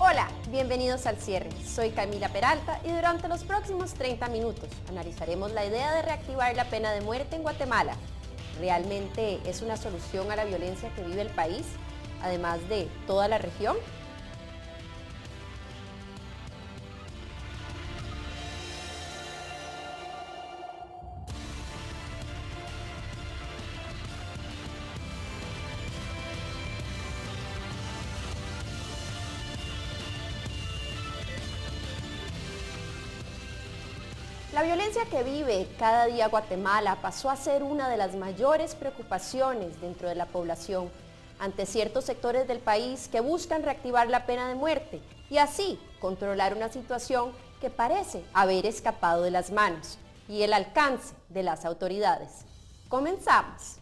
Hola, bienvenidos al cierre. Soy Camila Peralta y durante los próximos 30 minutos analizaremos la idea de reactivar la pena de muerte en Guatemala. ¿Realmente es una solución a la violencia que vive el país, además de toda la región? La violencia que vive cada día Guatemala pasó a ser una de las mayores preocupaciones dentro de la población ante ciertos sectores del país que buscan reactivar la pena de muerte y así controlar una situación que parece haber escapado de las manos y el alcance de las autoridades. Comenzamos.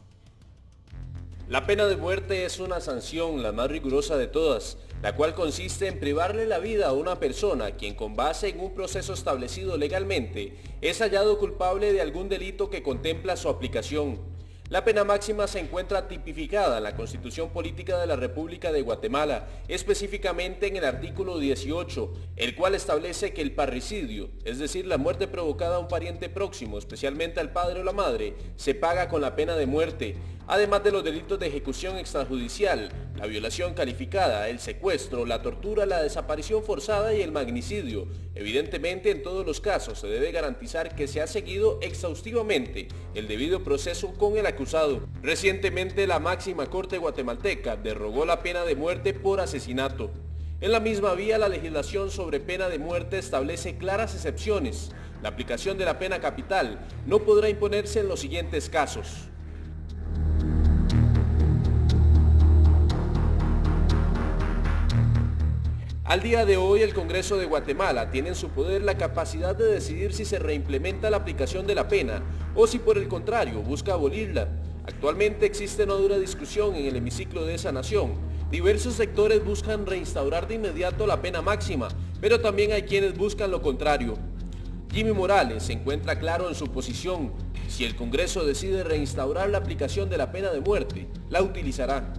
La pena de muerte es una sanción, la más rigurosa de todas, la cual consiste en privarle la vida a una persona quien con base en un proceso establecido legalmente es hallado culpable de algún delito que contempla su aplicación. La pena máxima se encuentra tipificada en la Constitución Política de la República de Guatemala, específicamente en el artículo 18, el cual establece que el parricidio, es decir, la muerte provocada a un pariente próximo, especialmente al padre o la madre, se paga con la pena de muerte, además de los delitos de ejecución extrajudicial, la violación calificada, el secuestro, la tortura, la desaparición forzada y el magnicidio. Evidentemente, en todos los casos se debe garantizar que se ha seguido exhaustivamente el debido proceso con el acusado. Recientemente, la máxima corte guatemalteca derogó la pena de muerte por asesinato. En la misma vía, la legislación sobre pena de muerte establece claras excepciones. La aplicación de la pena capital no podrá imponerse en los siguientes casos. Al día de hoy, el Congreso de Guatemala tiene en su poder la capacidad de decidir si se reimplementa la aplicación de la pena o si por el contrario busca abolirla. Actualmente existe una dura discusión en el hemiciclo de esa nación. Diversos sectores buscan reinstaurar de inmediato la pena máxima, pero también hay quienes buscan lo contrario. Jimmy Morales se encuentra claro en su posición. Si el Congreso decide reinstaurar la aplicación de la pena de muerte, la utilizará.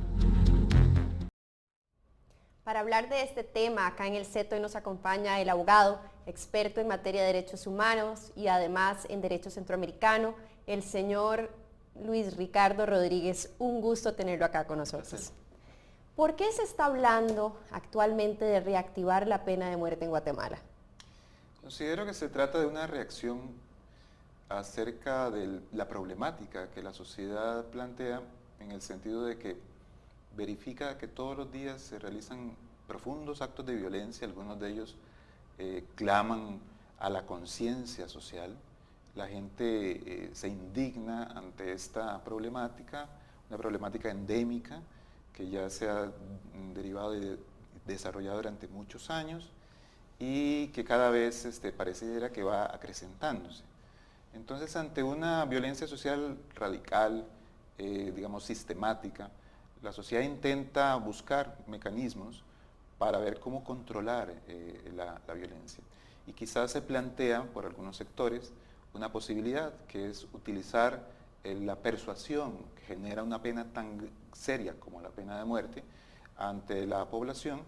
Para hablar de este tema, acá en el set hoy nos acompaña el abogado, experto en materia de derechos humanos y además en derecho centroamericano, el señor Luis Ricardo Rodríguez. Un gusto tenerlo acá con nosotros. Gracias. ¿Por qué se está hablando actualmente de reactivar la pena de muerte en Guatemala? Considero que se trata de una reacción acerca de la problemática que la sociedad plantea en el sentido de que verifica que todos los días se realizan profundos actos de violencia, algunos de ellos claman a la conciencia social. La gente se indigna ante esta problemática, una problemática endémica que ya se ha derivado y desarrollado durante muchos años y que cada vez pareciera que va acrecentándose. Entonces, ante una violencia social radical, digamos sistemática, la sociedad intenta buscar mecanismos para ver cómo controlar la violencia. Y quizás se plantea por algunos sectores una posibilidad que es utilizar la persuasión que genera una pena tan seria como la pena de muerte ante la población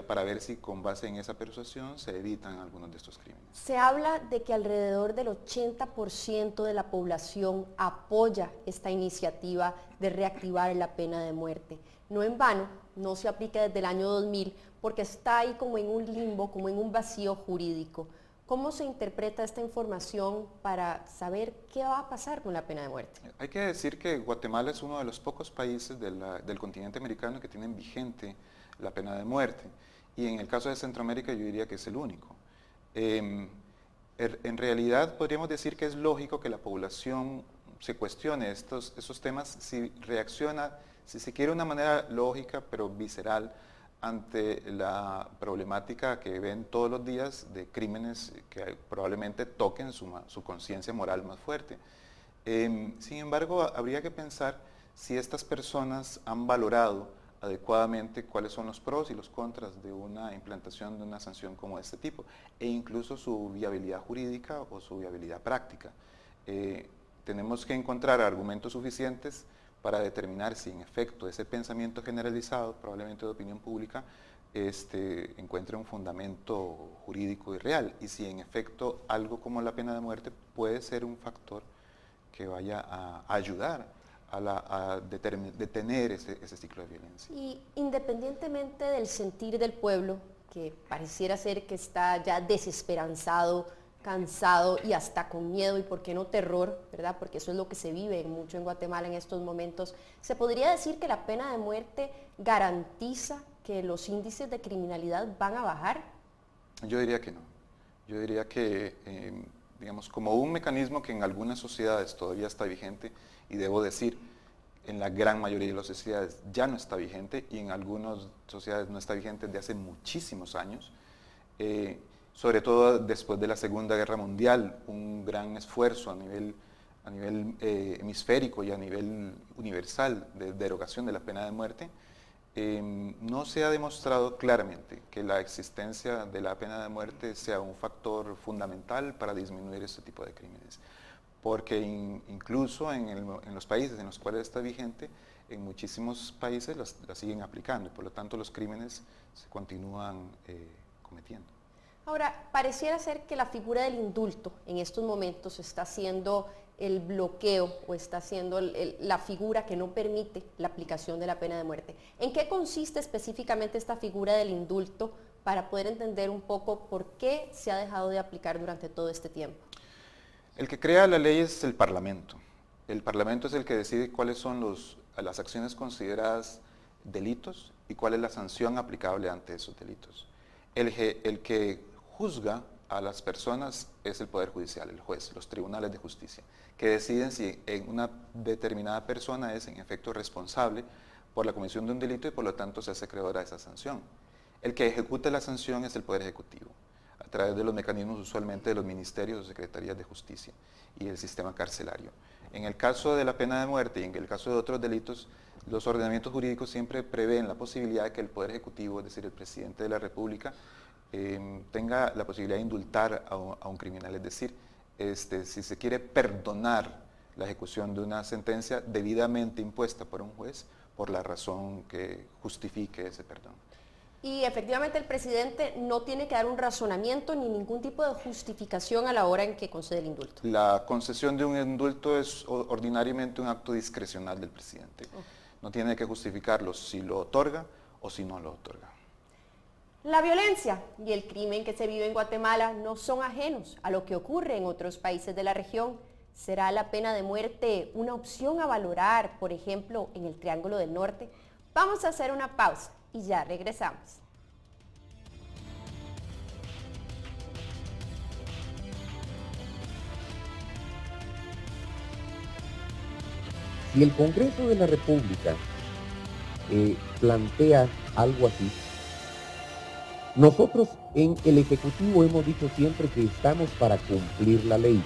para ver si con base en esa persuasión se evitan algunos de estos crímenes. Se habla de que alrededor del 80% de la población apoya esta iniciativa de reactivar la pena de muerte. No en vano, no se aplica desde el año 2000 porque está ahí como en un limbo, como en un vacío jurídico. ¿Cómo se interpreta esta información para saber qué va a pasar con la pena de muerte? Hay que decir que Guatemala es uno de los pocos países del continente americano que tienen vigente la pena de muerte. Y en el caso de Centroamérica yo diría que es el único. En realidad podríamos decir que es lógico que la población se cuestione esos temas si reacciona, si se quiere, de una manera lógica pero visceral ante la problemática que ven todos los días de crímenes que probablemente toquen su conciencia moral más fuerte. Sin embargo, habría que pensar si estas personas han valorado adecuadamente cuáles son los pros y los contras de una implantación de una sanción como este tipo, e incluso su viabilidad jurídica o su viabilidad práctica. Tenemos que encontrar argumentos suficientes para determinar si en efecto ese pensamiento generalizado, probablemente de opinión pública, encuentre un fundamento jurídico y real, y si en efecto algo como la pena de muerte puede ser un factor que vaya a ayudar a detener ese ciclo de violencia. Y independientemente del sentir del pueblo, que pareciera ser que está ya desesperanzado, cansado y hasta con miedo y por qué no terror, ¿verdad? Porque eso es lo que se vive mucho en Guatemala en estos momentos. ¿Se podría decir que la pena de muerte garantiza que los índices de criminalidad van a bajar? Yo diría que no. Yo diría que, digamos, como un mecanismo que en algunas sociedades todavía está vigente, y debo decir, en la gran mayoría de las sociedades ya no está vigente, y en algunas sociedades no está vigente desde hace muchísimos años, sobre todo después de la Segunda Guerra Mundial, un gran esfuerzo a nivel hemisférico y a nivel universal de derogación de la pena de muerte. No se ha demostrado claramente que la existencia de la pena de muerte sea un factor fundamental para disminuir este tipo de crímenes, porque incluso en los países en los cuales está vigente, en muchísimos países la siguen aplicando, y por lo tanto los crímenes se continúan cometiendo. Ahora, pareciera ser que la figura del indulto en estos momentos está siendo el bloqueo o está siendo la figura que no permite la aplicación de la pena de muerte. ¿En qué consiste específicamente esta figura del indulto para poder entender un poco por qué se ha dejado de aplicar durante todo este tiempo? El que crea la ley es el Parlamento. El Parlamento es el que decide cuáles son las acciones consideradas delitos y cuál es la sanción aplicable ante esos delitos. El que juzga a las personas es el Poder Judicial, el juez, los tribunales de justicia, que deciden si en una determinada persona es en efecto responsable por la comisión de un delito y por lo tanto se hace acreedora a esa sanción. El que ejecuta la sanción es el Poder Ejecutivo, a través de los mecanismos usualmente de los ministerios o secretarías de justicia y el sistema carcelario. En el caso de la pena de muerte y en el caso de otros delitos, los ordenamientos jurídicos siempre prevén la posibilidad de que el Poder Ejecutivo, es decir, el Presidente de la República, tenga la posibilidad de indultar a un criminal, es decir, si se quiere perdonar la ejecución de una sentencia debidamente impuesta por un juez por la razón que justifique ese perdón. Y efectivamente el presidente no tiene que dar un razonamiento ni ningún tipo de justificación a la hora en que concede el indulto. La concesión de un indulto es ordinariamente un acto discrecional del presidente. No tiene que justificarlo si lo otorga o si no lo otorga. La violencia y el crimen que se vive en Guatemala no son ajenos a lo que ocurre en otros países de la región. ¿Será la pena de muerte una opción a valorar, por ejemplo, en el Triángulo del Norte? Vamos a hacer una pausa y ya regresamos. Si el Congreso de la República plantea algo así, nosotros en el Ejecutivo hemos dicho siempre que estamos para cumplir la ley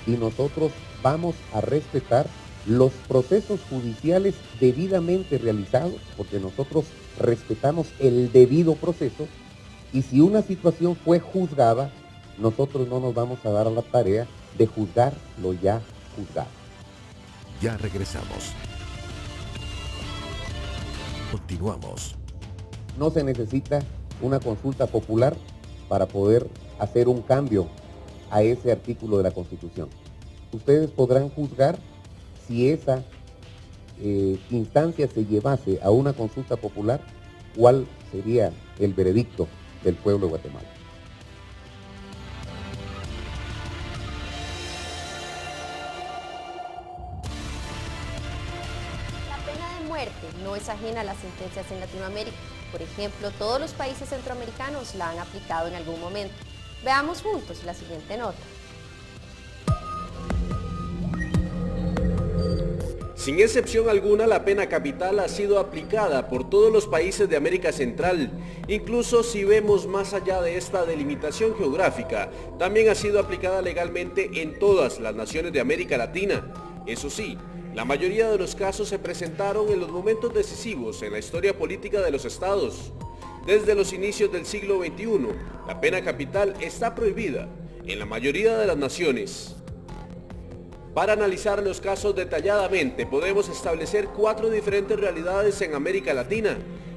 y nosotros vamos a respetar los procesos judiciales debidamente realizados, porque nosotros respetamos el debido proceso, y si una situación fue juzgada, nosotros no nos vamos a dar a la tarea de juzgar lo ya juzgado. Ya regresamos. Continuamos. No se necesita una consulta popular para poder hacer un cambio a ese artículo de la Constitución. Ustedes podrán juzgar si esa instancia se llevase a una consulta popular, cuál sería el veredicto del pueblo de Guatemala. La pena de muerte no es ajena a las sentencias en Latinoamérica. Por ejemplo, todos los países centroamericanos la han aplicado en algún momento. Veamos juntos la siguiente nota. Sin excepción alguna, la pena capital ha sido aplicada por todos los países de América Central. Incluso si vemos más allá de esta delimitación geográfica, también ha sido aplicada legalmente en todas las naciones de América Latina. Eso sí, la mayoría de los casos se presentaron en los momentos decisivos en la historia política de los estados. Desde los inicios del siglo XXI, la pena capital está prohibida en la mayoría de las naciones. Para analizar los casos detalladamente, podemos establecer 4 diferentes realidades en América Latina.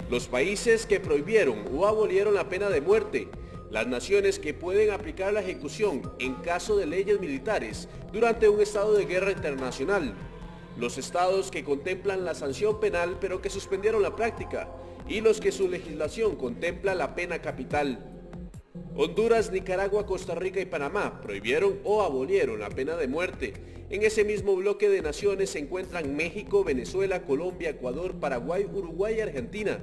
los países que prohibieron o abolieron la pena de muerte, las naciones que pueden aplicar la ejecución en caso de leyes militares durante un estado de guerra internacional, los estados que contemplan la sanción penal pero que suspendieron la práctica, y los que su legislación contempla la pena capital. Honduras, Nicaragua, Costa Rica y Panamá prohibieron o abolieron la pena de muerte. En ese mismo bloque de naciones se encuentran México, Venezuela, Colombia, Ecuador, Paraguay, Uruguay y Argentina.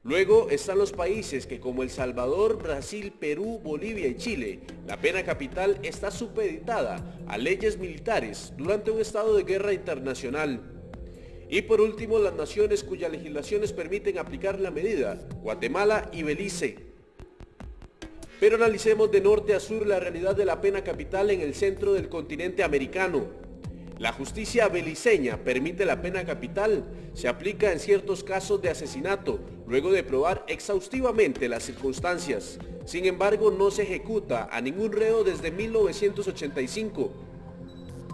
Luego están los países que, como El Salvador, Brasil, Perú, Bolivia y Chile, la pena capital está supeditada a leyes militares durante un estado de guerra internacional. Y por último, las naciones cuyas legislaciones permiten aplicar la medida, Guatemala y Belice. Pero analicemos de norte a sur la realidad de la pena capital en el centro del continente americano. La justicia beliceña permite la pena capital, se aplica en ciertos casos de asesinato, luego de probar exhaustivamente las circunstancias. Sin embargo, no se ejecuta a ningún reo desde 1985.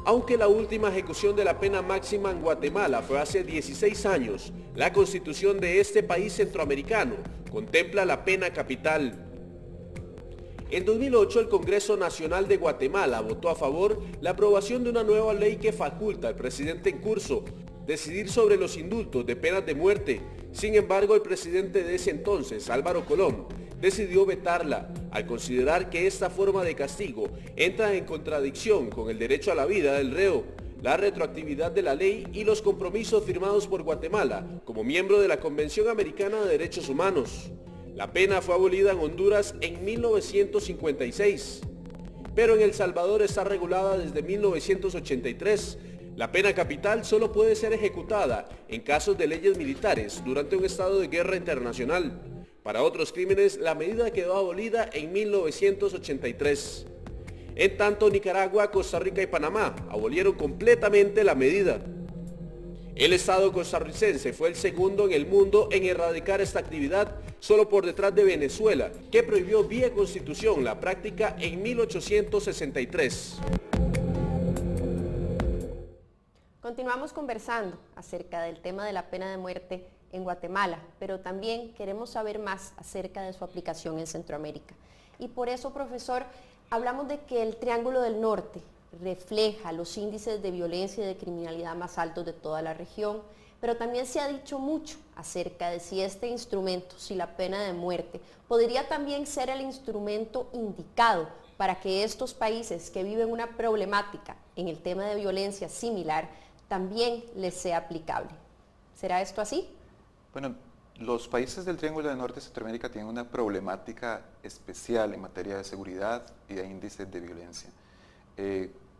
Aunque la última ejecución de la pena máxima en Guatemala fue hace 16 años, la constitución de este país centroamericano contempla la pena capital. En 2008, el Congreso Nacional de Guatemala votó a favor la aprobación de una nueva ley que faculta al presidente en curso decidir sobre los indultos de penas de muerte. Sin embargo, el presidente de ese entonces, Álvaro Colón, decidió vetarla al considerar que esta forma de castigo entra en contradicción con el derecho a la vida del reo, la retroactividad de la ley y los compromisos firmados por Guatemala como miembro de la Convención Americana de Derechos Humanos. La pena fue abolida en Honduras en 1956, pero en El Salvador está regulada desde 1983. La pena capital solo puede ser ejecutada en casos de leyes militares durante un estado de guerra internacional. Para otros crímenes, la medida quedó abolida en 1983. En tanto, Nicaragua, Costa Rica y Panamá abolieron completamente la medida. El Estado costarricense fue el segundo en el mundo en erradicar esta actividad, solo por detrás de Venezuela, que prohibió vía constitución la práctica en 1863. Continuamos conversando acerca del tema de la pena de muerte en Guatemala, pero también queremos saber más acerca de su aplicación en Centroamérica. Y por eso, profesor, hablamos de que el Triángulo del Norte refleja los índices de violencia y de criminalidad más altos de toda la región, pero también se ha dicho mucho acerca de si este instrumento, si la pena de muerte, podría también ser el instrumento indicado para que estos países que viven una problemática en el tema de violencia similar también les sea aplicable. ¿Será esto así? Bueno, los países del Triángulo del Norte de Centroamérica tienen una problemática especial en materia de seguridad y de índices de violencia.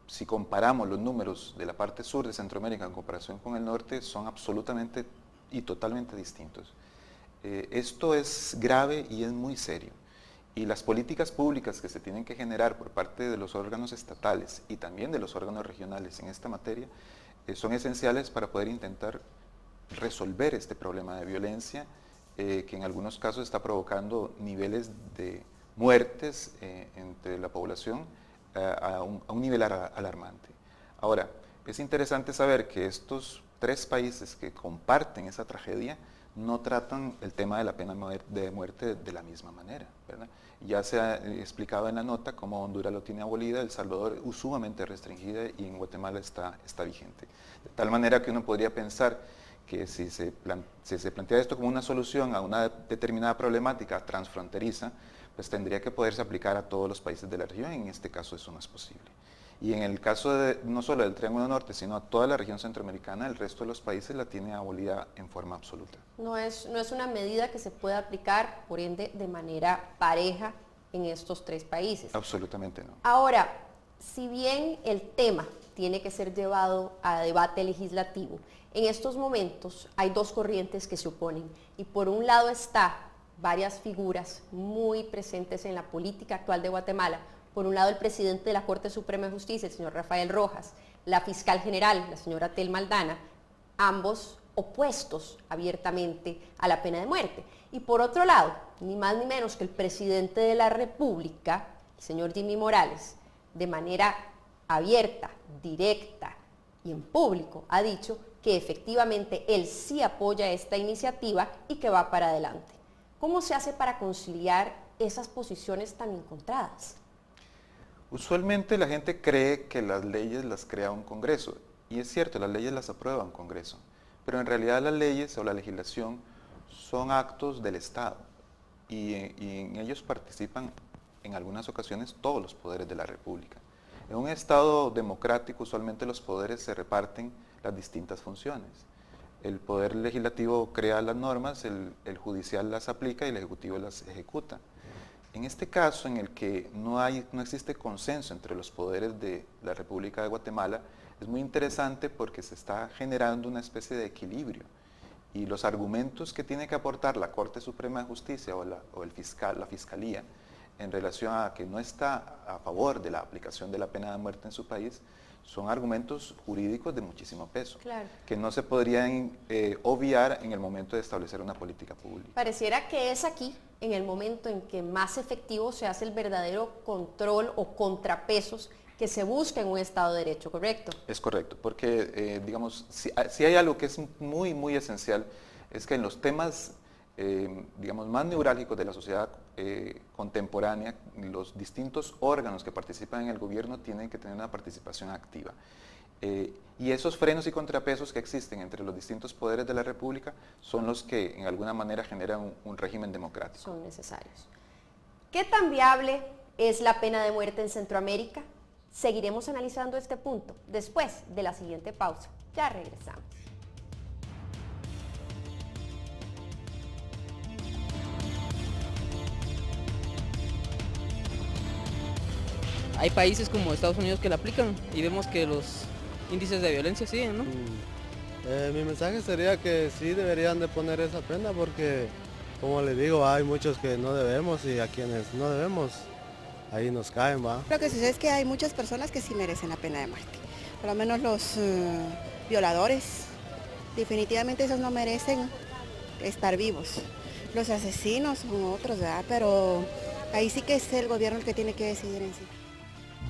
Si comparamos los números de la parte sur de Centroamérica en comparación con el norte, son absolutamente y totalmente distintos. Esto es grave y es muy serio. Y las políticas públicas que se tienen que generar por parte de los órganos estatales y también de los órganos regionales en esta materia son esenciales para poder intentar resolver este problema de violencia que en algunos casos está provocando niveles de muertes entre la población a un nivel alarmante. Ahora, es interesante saber que estos tres países que comparten esa tragedia no tratan el tema de la pena de muerte de la misma manera, ¿verdad? Ya se ha explicado en la nota cómo Honduras lo tiene abolida, El Salvador sumamente restringida y en Guatemala está vigente. De tal manera que uno podría pensar que si se plantea esto como una solución a una determinada problemática transfronteriza, pues tendría que poderse aplicar a todos los países de la región, y en este caso eso no es posible. Y en el caso no solo del Triángulo Norte, sino a toda la región centroamericana, el resto de los países la tiene abolida en forma absoluta. No es una medida que se pueda aplicar, por ende, de manera pareja en estos tres países. Absolutamente no. Ahora, si bien el tema tiene que ser llevado a debate legislativo, en estos momentos hay dos corrientes que se oponen. Y por un lado está varias figuras muy presentes en la política actual de Guatemala. Por un lado, el presidente de la Corte Suprema de Justicia, el señor Rafael Rojas, la fiscal general, la señora Telma Aldana, ambos opuestos abiertamente a la pena de muerte. Y por otro lado, ni más ni menos que el presidente de la República, el señor Jimmy Morales, de manera abierta, directa y en público ha dicho que efectivamente él sí apoya esta iniciativa y que va para adelante. ¿Cómo se hace para conciliar esas posiciones tan encontradas? Usualmente la gente cree que las leyes las crea un Congreso, y es cierto, las leyes las aprueba un Congreso, pero en realidad las leyes o la legislación son actos del Estado, y en ellos participan en algunas ocasiones todos los poderes de la República. En un Estado democrático usualmente los poderes se reparten las distintas funciones. El poder legislativo crea las normas, el judicial las aplica y el ejecutivo las ejecuta. En este caso, en el que no existe consenso entre los poderes de la República de Guatemala, es muy interesante porque se está generando una especie de equilibrio, y los argumentos que tiene que aportar la Corte Suprema de Justicia o la Fiscalía en relación a que no está a favor de la aplicación de la pena de muerte en su país, son argumentos jurídicos de muchísimo peso, claro, que no se podrían obviar en el momento de establecer una política pública. Pareciera que es aquí, en el momento en que más efectivo se hace el verdadero control o contrapesos que se busca en un Estado de Derecho, ¿correcto? Es correcto, porque digamos, si hay algo que es muy, muy esencial, es que en los temas digamos, más neurálgicos de la sociedad contemporánea, los distintos órganos que participan en el gobierno tienen que tener una participación activa. Y esos frenos y contrapesos que existen entre los distintos poderes de la República son los que en alguna manera generan un régimen democrático. Son necesarios. ¿Qué tan viable es la pena de muerte en Centroamérica? Seguiremos analizando este punto después de la siguiente pausa. Ya regresamos. Hay países como Estados Unidos que la aplican y vemos que los índices de violencia siguen, ¿no? Mi mensaje sería que sí deberían de poner esa pena porque, como les digo, hay muchos que no debemos y a quienes no debemos, ahí nos caen, ¿va? Lo que sucede es que hay muchas personas que sí merecen la pena de muerte, por lo menos los violadores, definitivamente esos no merecen estar vivos. Los asesinos son otros, ¿verdad? Pero ahí sí que es el gobierno el que tiene que decidir en sí.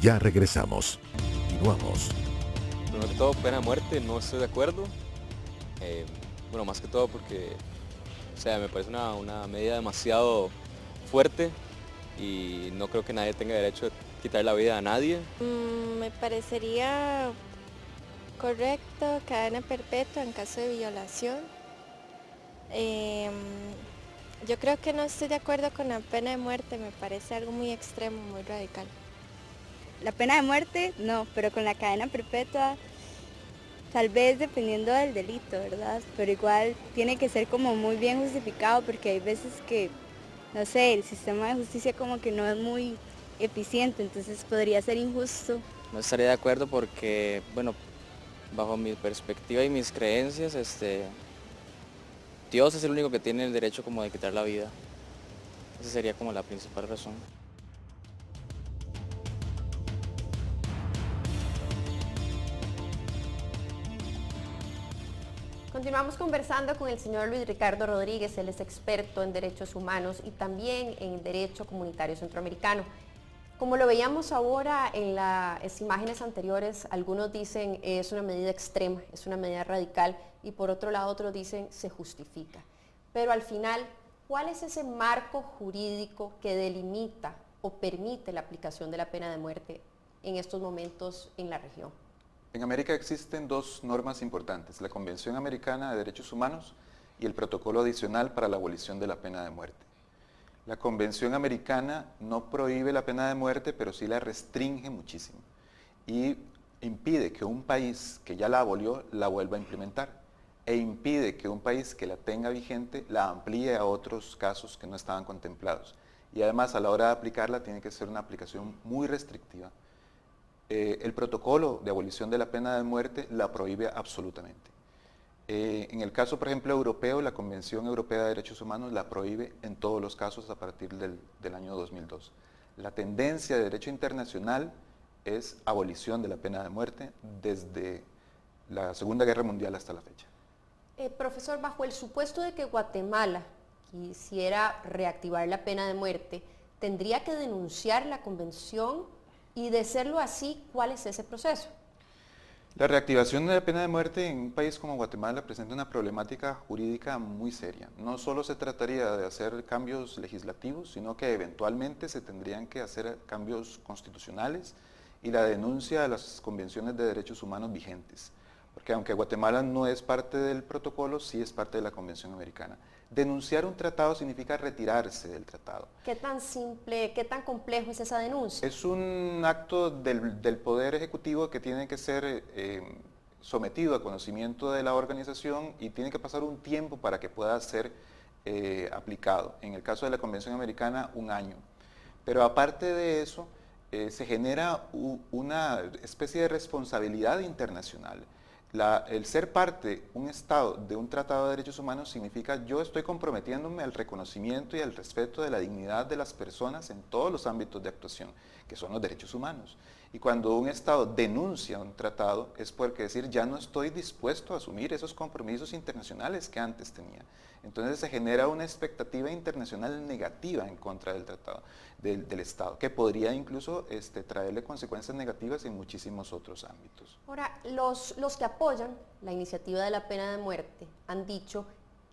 Ya regresamos. Continuamos. Primero que todo, pena de muerte, no estoy de acuerdo. Bueno, más que todo porque, o sea, me parece una medida demasiado fuerte y no creo que nadie tenga derecho a quitar la vida a nadie. Me parecería correcto cadena perpetua en caso de violación. Yo creo que no estoy de acuerdo con la pena de muerte, me parece algo muy extremo, muy radical. La pena de muerte, no, pero con la cadena perpetua, tal vez dependiendo del delito, ¿verdad? Pero igual tiene que ser como muy bien justificado porque hay veces que, no sé, el sistema de justicia como que no es muy eficiente, entonces podría ser injusto. No estaría de acuerdo porque, bueno, bajo mi perspectiva y mis creencias, Dios es el único que tiene el derecho como de quitar la vida. Esa sería como la principal razón. Continuamos conversando con el señor Luis Ricardo Rodríguez, él es experto en derechos humanos y también en derecho comunitario centroamericano. Como lo veíamos ahora en las imágenes anteriores, algunos dicen es una medida extrema, es una medida radical y por otro lado otros dicen se justifica. Pero al final, ¿cuál es ese marco jurídico que delimita o permite la aplicación de la pena de muerte en estos momentos en la región? En América existen dos normas importantes, la Convención Americana de Derechos Humanos y el Protocolo Adicional para la Abolición de la Pena de Muerte. La Convención Americana no prohíbe la pena de muerte, pero sí la restringe muchísimo y impide que un país que ya la abolió la vuelva a implementar e impide que un país que la tenga vigente la amplíe a otros casos que no estaban contemplados. Y además a la hora de aplicarla tiene que ser una aplicación muy restrictiva. El protocolo de abolición de la pena de muerte la prohíbe absolutamente. En el caso, por ejemplo, europeo, la Convención Europea de Derechos Humanos la prohíbe en todos los casos a partir del año 2002. La tendencia de derecho internacional es abolición de la pena de muerte desde la Segunda Guerra Mundial hasta la fecha. Profesor, bajo el supuesto de que Guatemala quisiera reactivar la pena de muerte, ¿tendría que denunciar la convención? Y de serlo así, ¿cuál es ese proceso? La reactivación de la pena de muerte en un país como Guatemala presenta una problemática jurídica muy seria. No solo se trataría de hacer cambios legislativos, sino que eventualmente se tendrían que hacer cambios constitucionales y la denuncia de las convenciones de derechos humanos vigentes. Porque aunque Guatemala no es parte del protocolo, sí es parte de la Convención Americana. Denunciar un tratado significa retirarse del tratado. ¿Qué tan simple, qué tan complejo es esa denuncia? Es un acto del Poder Ejecutivo que tiene que ser sometido a conocimiento de la organización y tiene que pasar un tiempo para que pueda ser aplicado. En el caso de la Convención Americana, 1 año. Pero aparte de eso, se genera una especie de responsabilidad internacional. El ser parte, un Estado, de un tratado de derechos humanos significa yo estoy comprometiéndome al reconocimiento y al respeto de la dignidad de las personas en todos los ámbitos de actuación, que son los derechos humanos. Y cuando un Estado denuncia un tratado es porque decir ya no estoy dispuesto a asumir esos compromisos internacionales que antes tenía. Entonces se genera una expectativa internacional negativa en contra del tratado, del Estado, que podría incluso traerle consecuencias negativas en muchísimos otros ámbitos. Ahora, los que apoyan la iniciativa de la pena de muerte han dicho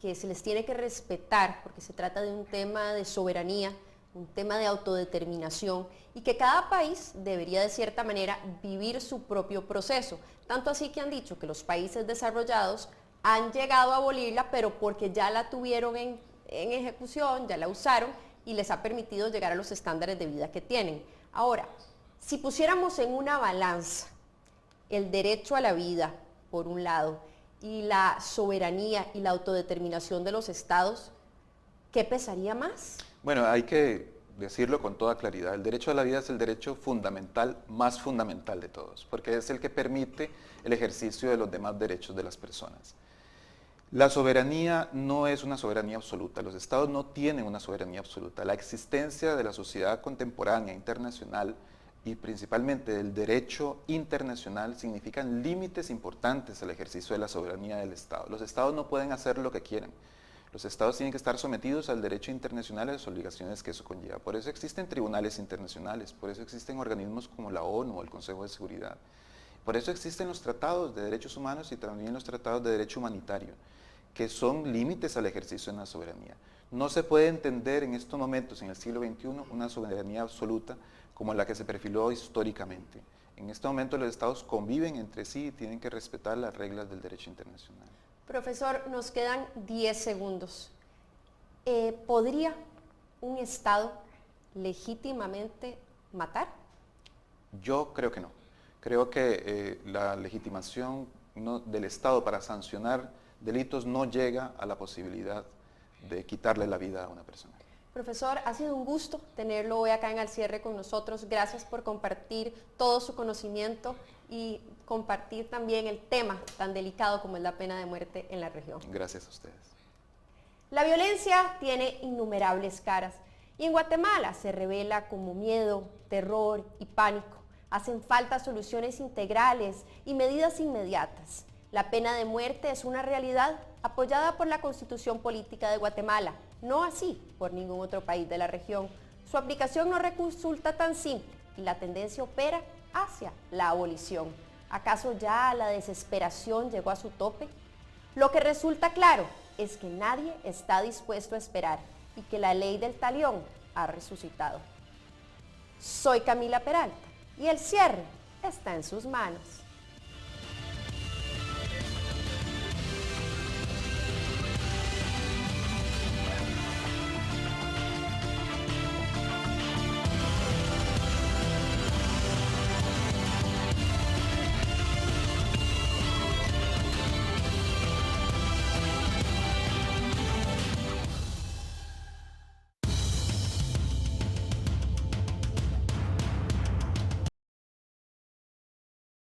que se les tiene que respetar porque se trata de un tema de soberanía, un tema de autodeterminación y que cada país debería de cierta manera vivir su propio proceso. Tanto así que han dicho que los países desarrollados han llegado a abolirla, pero porque ya la tuvieron en ejecución, ya la usaron y les ha permitido llegar a los estándares de vida que tienen. Ahora, si pusiéramos en una balanza el derecho a la vida, por un lado, y la soberanía y la autodeterminación de los estados, ¿qué pesaría más? Bueno, hay que decirlo con toda claridad. El derecho a la vida es el derecho fundamental, más fundamental de todos, porque es el que permite el ejercicio de los demás derechos de las personas. La soberanía no es una soberanía absoluta, los estados no tienen una soberanía absoluta. La existencia de la sociedad contemporánea, internacional y principalmente del derecho internacional significan límites importantes al ejercicio de la soberanía del Estado. Los estados no pueden hacer lo que quieren. Los estados tienen que estar sometidos al derecho internacional y a las obligaciones que eso conlleva. Por eso existen tribunales internacionales, por eso existen organismos como la ONU o el Consejo de Seguridad. Por eso existen los tratados de derechos humanos y también los tratados de derecho humanitario, que son límites al ejercicio de una soberanía. No se puede entender en estos momentos, en el siglo XXI, una soberanía absoluta como la que se perfiló históricamente. En este momento los estados conviven entre sí y tienen que respetar las reglas del derecho internacional. Profesor, nos quedan 10 segundos. ¿Podría un estado legítimamente matar? Yo creo que no. Creo que la legitimación del Estado para sancionar delitos no llega a la posibilidad de quitarle la vida a una persona. Profesor, ha sido un gusto tenerlo hoy acá en Al Cierre con nosotros. Gracias por compartir todo su conocimiento y compartir también el tema tan delicado como es la pena de muerte en la región. Gracias a ustedes. La violencia tiene innumerables caras y en Guatemala se revela como miedo, terror y pánico. Hacen falta soluciones integrales y medidas inmediatas. La pena de muerte es una realidad apoyada por la Constitución Política de Guatemala, no así por ningún otro país de la región. Su aplicación no resulta tan simple y la tendencia opera hacia la abolición. ¿Acaso ya la desesperación llegó a su tope? Lo que resulta claro es que nadie está dispuesto a esperar y que la ley del talión ha resucitado. Soy Camila Peralta y el cierre está en sus manos.